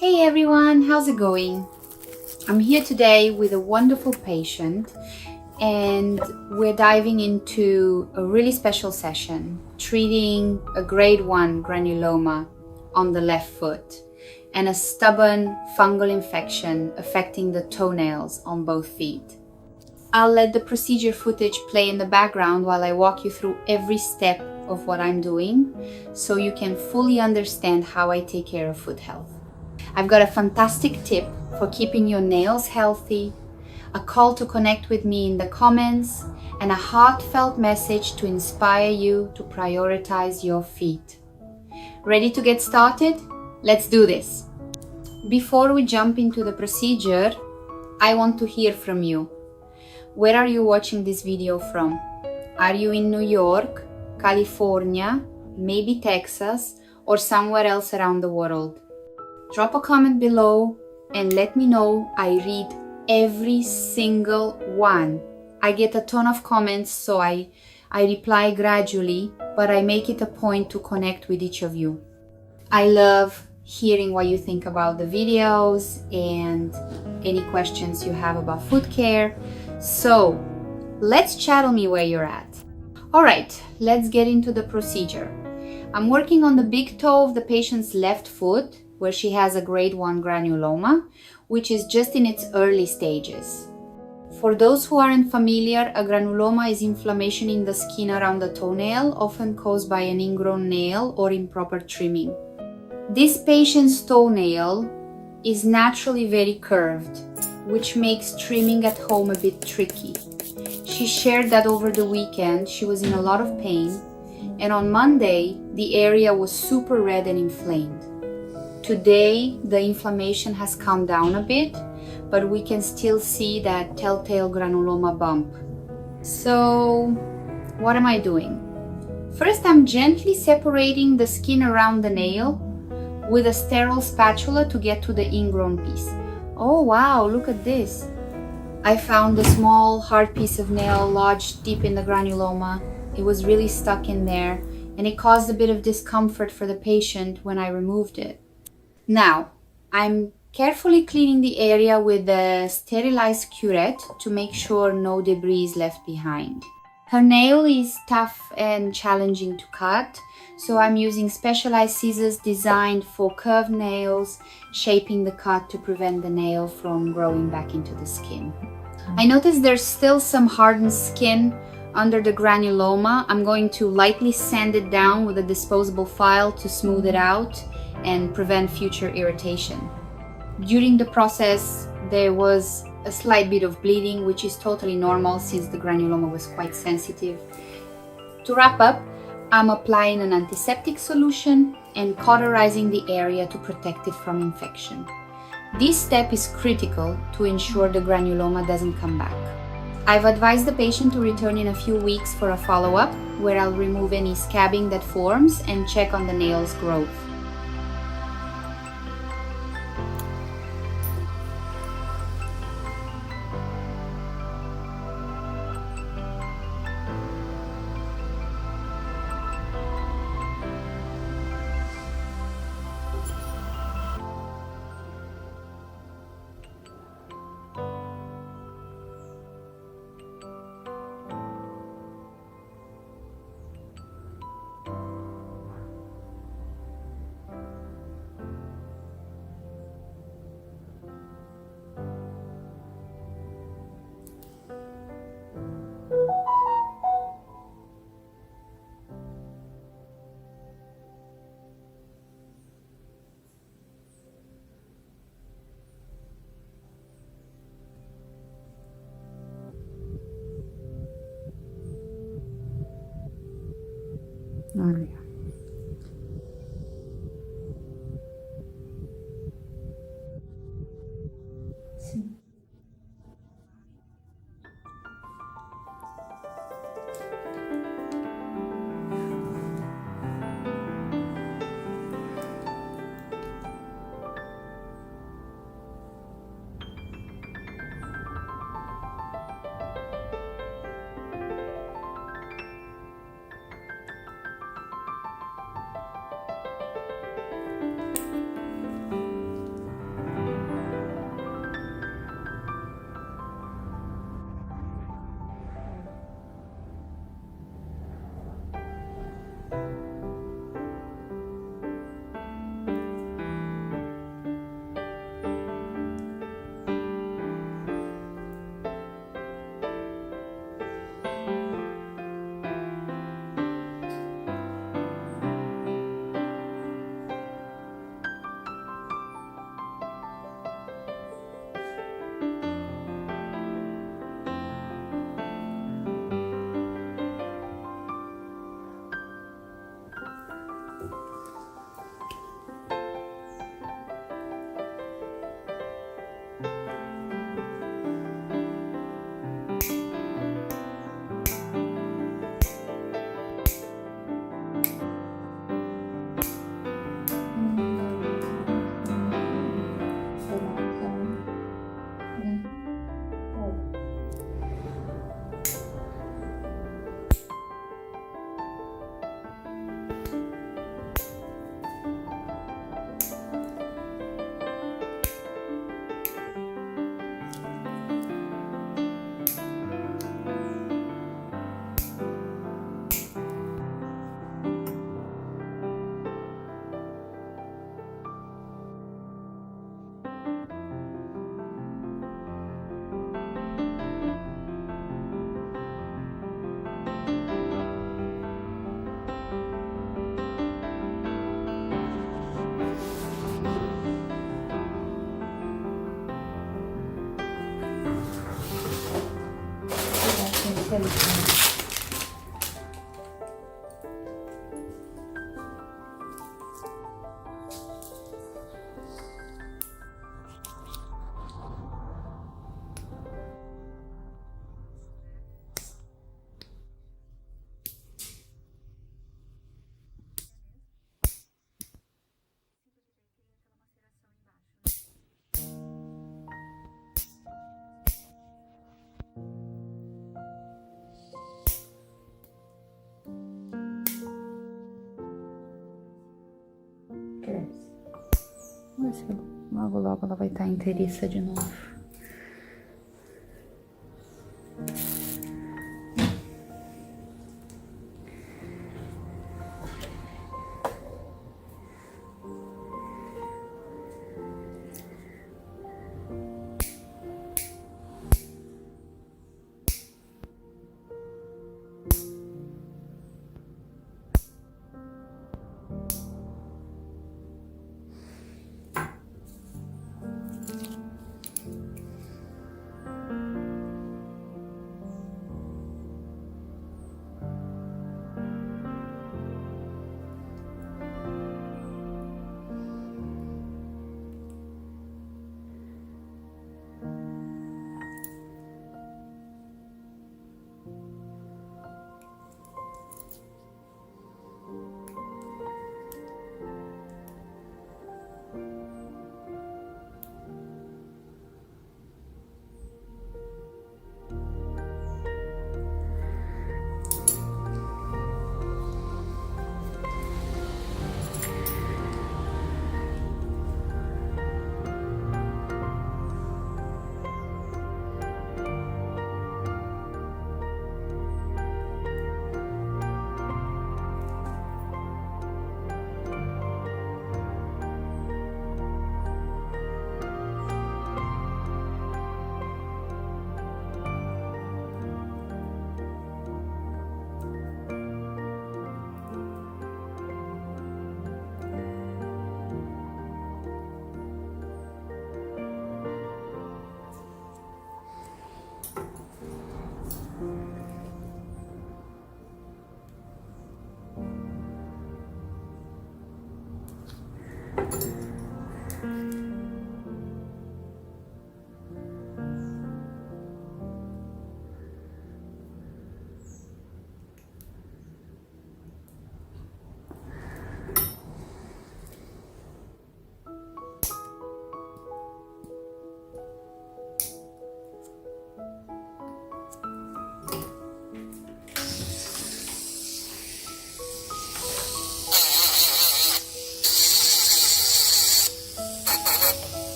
Hey everyone, how's it going? I'm here today with a wonderful patient and we're diving into a really special session, treating a grade 1 granuloma on the left foot and a stubborn fungal infection affecting the toenails on both feet. I'll let the procedure footage play in the background while I walk you through every step of what I'm doing so you can fully understand how I take care of foot health. I've got a fantastic tip for keeping your nails healthy, a call to connect with me in the comments, and a heartfelt message to inspire you to prioritize your feet. Ready to get started? Let's do this! Before we jump into the procedure, I want to hear from you. Where are you watching this video from? Are you in New York, California, maybe Texas, or somewhere else around the world? Drop a comment below and let me know. I read every single one. I get a ton of comments, so I reply gradually, but I make it a point to connect with each of you. I love hearing what you think about the videos and any questions you have about foot care. So let's chat on me where you're at. All right, let's get into the procedure. I'm working on the big toe of the patient's left foot, where she has a grade 1 granuloma, which is just in its early stages. For those who aren't familiar, a granuloma is inflammation in the skin around the toenail, often caused by an ingrown nail or improper trimming. This patient's toenail is naturally very curved, which makes trimming at home a bit tricky. She shared that over the weekend she was in a lot of pain, and on Monday the area was super red and inflamed. Today, the inflammation has calmed down a bit, but we can still see that telltale granuloma bump. So, what am I doing? First, I'm gently separating the skin around the nail with a sterile spatula to get to the ingrown piece. Oh wow, look at this. I found a small hard piece of nail lodged deep in the granuloma. It was really stuck in there, and it caused a bit of discomfort for the patient when I removed it. Now, I'm carefully cleaning the area with a sterilized curette to make sure no debris is left behind. Her nail is tough and challenging to cut, so I'm using specialized scissors designed for curved nails, shaping the cut to prevent the nail from growing back into the skin. I noticed there's still some hardened skin under the granuloma. I'm going to lightly sand it down with a disposable file to smooth it out and prevent future irritation. During the process, there was a slight bit of bleeding, which is totally normal since the granuloma was quite sensitive. To wrap up, I'm applying an antiseptic solution and cauterizing the area to protect it from infection. This step is critical to ensure the granuloma doesn't come back. I've advised the patient to return in a few weeks for a follow-up, where I'll remove any scabbing that forms and check on the nail's growth. Oh, yeah. especialista. Vamos ver se logo logo ela vai estar inteiriça de novo.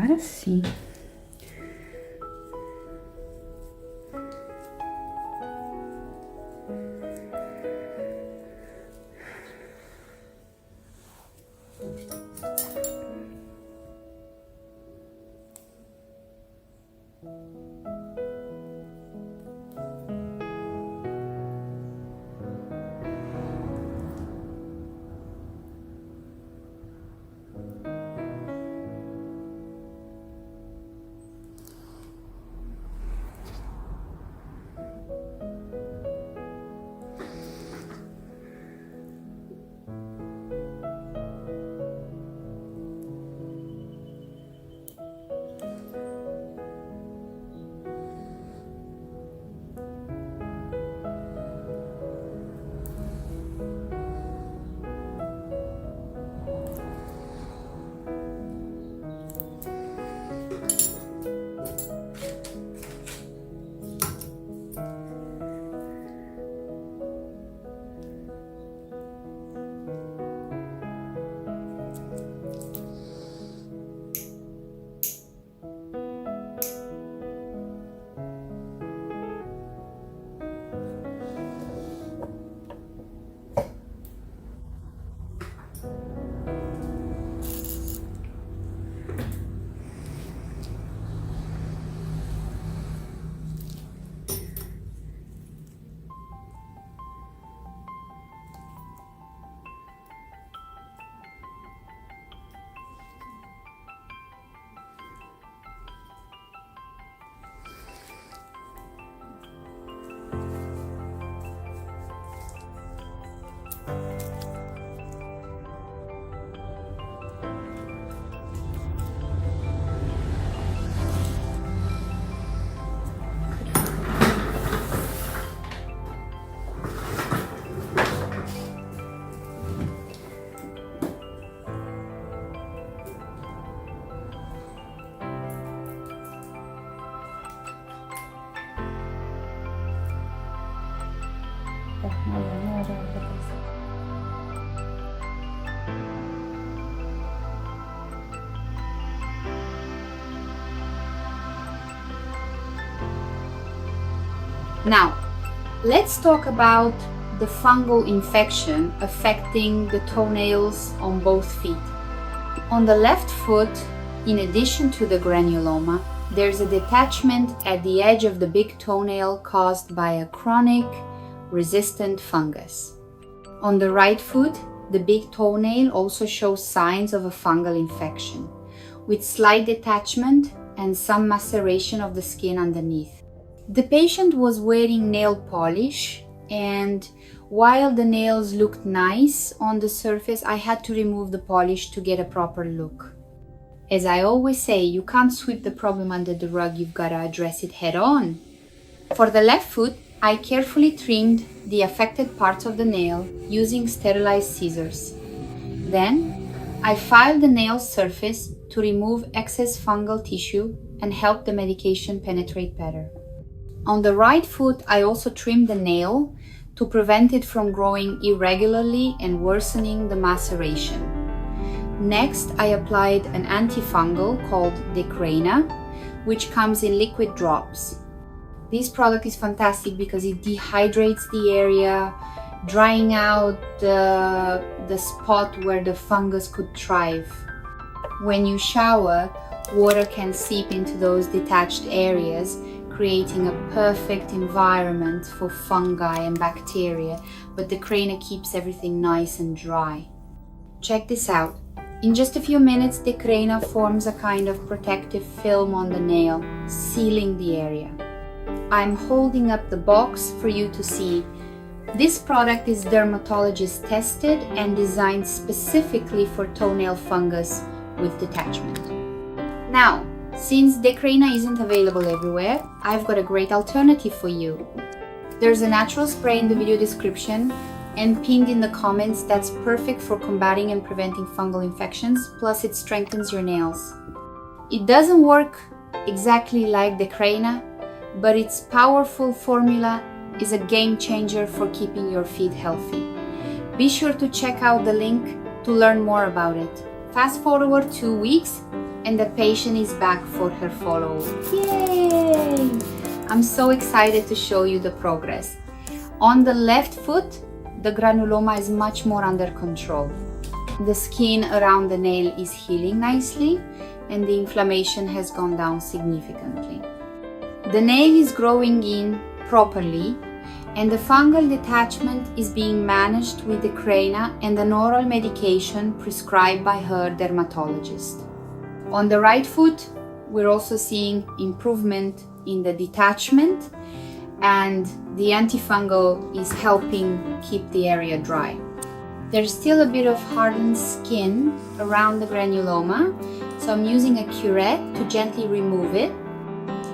Agora sim. Now, let's talk about the fungal infection affecting the toenails on both feet. On the left foot, in addition to the granuloma, there's a detachment at the edge of the big toenail caused by a chronic resistant fungus. On the right foot, the big toenail also shows signs of a fungal infection, with slight detachment and some maceration of the skin underneath. The patient was wearing nail polish, and while the nails looked nice on the surface, I had to remove the polish to get a proper look. As I always say, you can't sweep the problem under the rug, you've got to address it head on. For the left foot, I carefully trimmed the affected parts of the nail using sterilized scissors. Then, I filed the nail surface to remove excess fungal tissue and help the medication penetrate better. On the right foot, I also trimmed the nail to prevent it from growing irregularly and worsening the maceration. Next, I applied an antifungal called Decrana, which comes in liquid drops. This product is fantastic because it dehydrates the area, drying out the spot where the fungus could thrive. When you shower, water can seep into those detached areas, creating a perfect environment for fungi and bacteria, but the Decrana keeps everything nice and dry. Check this out. In just a few minutes, the Decrana forms a kind of protective film on the nail, sealing the area. I'm holding up the box for you to see. This product is dermatologist tested and designed specifically for toenail fungus with detachment. Now, since Decrana isn't available everywhere, I've got a great alternative for you. There's a natural spray in the video description and pinned in the comments that's perfect for combating and preventing fungal infections, plus it strengthens your nails. It doesn't work exactly like Decrana, but its powerful formula is a game changer for keeping your feet healthy. Be sure to check out the link to learn more about it. Fast forward 2 weeks and the patient is back for her follow-up. Yay! I'm so excited to show you the progress. On the left foot, the granuloma is much more under control. The skin around the nail is healing nicely and the inflammation has gone down significantly. The nail is growing in properly and the fungal detachment is being managed with the Decrana and an oral medication prescribed by her dermatologist. On the right foot, we're also seeing improvement in the detachment, and the antifungal is helping keep the area dry. There's still a bit of hardened skin around the granuloma, so I'm using a curette to gently remove it.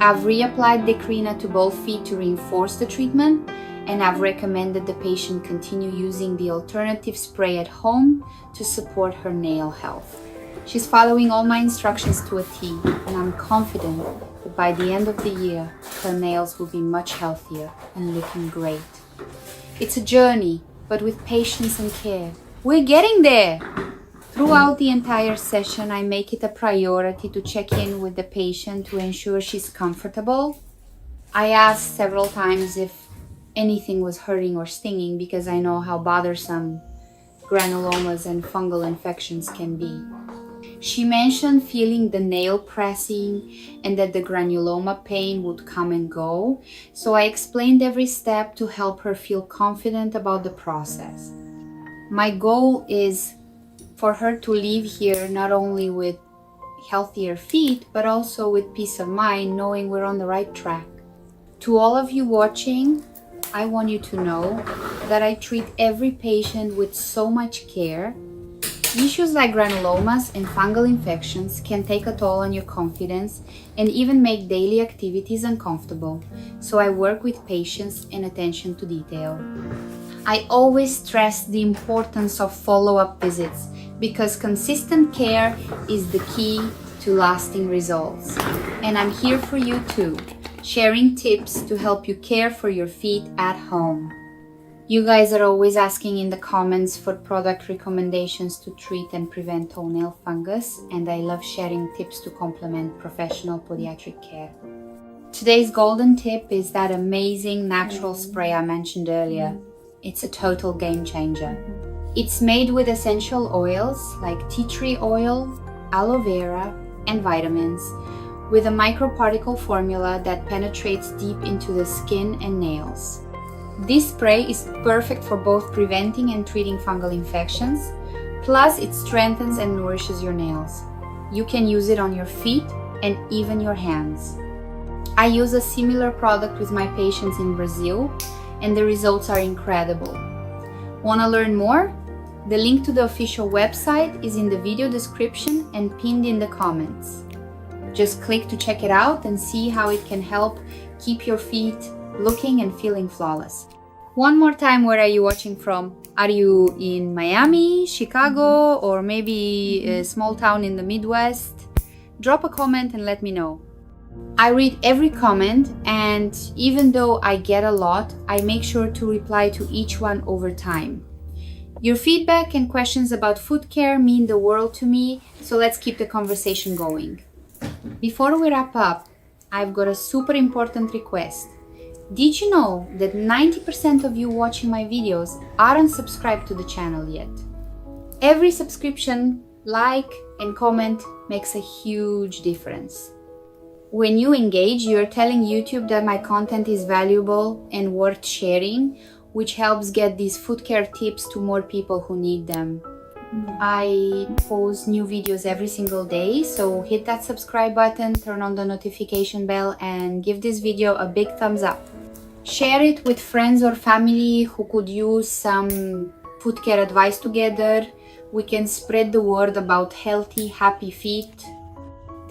I've reapplied Decrana to both feet to reinforce the treatment, and I've recommended the patient continue using the alternative spray at home to support her nail health. She's following all my instructions to a T, and I'm confident that by the end of the year, her nails will be much healthier and looking great. It's a journey, but with patience and care. We're getting there! Throughout the entire session, I make it a priority to check in with the patient to ensure she's comfortable. I asked several times if anything was hurting or stinging because I know how bothersome granulomas and fungal infections can be. She mentioned feeling the nail pressing and that the granuloma pain would come and go, so I explained every step to help her feel confident about the process. My goal is for her to leave here not only with healthier feet, but also with peace of mind, knowing we're on the right track. To all of you watching, I want you to know that I treat every patient with so much care. Issues like granulomas and fungal infections can take a toll on your confidence and even make daily activities uncomfortable, so I work with patience and attention to detail. I always stress the importance of follow-up visits because consistent care is the key to lasting results. And I'm here for you too, sharing tips to help you care for your feet at home. You guys are always asking in the comments for product recommendations to treat and prevent toenail fungus, and I love sharing tips to complement professional podiatric care. Today's golden tip is that amazing natural spray I mentioned earlier. It's a total game changer. It's made with essential oils like tea tree oil, aloe vera, and vitamins, with a microparticle formula that penetrates deep into the skin and nails. This spray is perfect for both preventing and treating fungal infections, plus it strengthens and nourishes your nails. You can use it on your feet and even your hands. I use a similar product with my patients in Brazil, and the results are incredible. Want to learn more? The link to the official website is in the video description and pinned in the comments. Just click to check it out and see how it can help keep your feet looking and feeling flawless. One more time, where are you watching from? Are you in Miami, Chicago, or maybe a small town in the Midwest? Drop a comment and let me know. I read every comment, and even though I get a lot, I make sure to reply to each one over time. Your feedback and questions about foot care mean the world to me, so let's keep the conversation going. Before we wrap up, I've got a super important request. Did you know that 90% of you watching my videos aren't subscribed to the channel yet? Every subscription, like, and comment makes a huge difference. When you engage, you're telling YouTube that my content is valuable and worth sharing, which helps get these foot care tips to more people who need them. I post new videos every single day, so hit that subscribe button, turn on the notification bell, and give this video a big thumbs up. Share it with friends or family who could use some foot care advice together. We can spread the word about healthy, happy feet.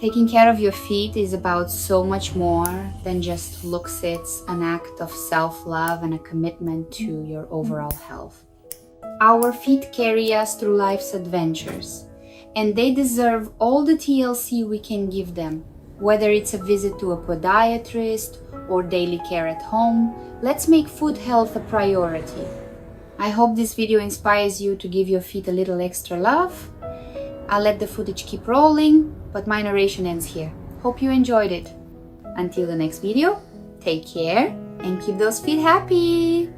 Taking care of your feet is about so much more than just looks. It's an act of self-love and a commitment to your overall health. Our feet carry us through life's adventures, and they deserve all the TLC we can give them. Whether it's a visit to a podiatrist or daily care at home, let's make foot health a priority. I hope this video inspires you to give your feet a little extra love. I'll let the footage keep rolling, but my narration ends here. Hope you enjoyed it. Until the next video, take care and keep those feet happy!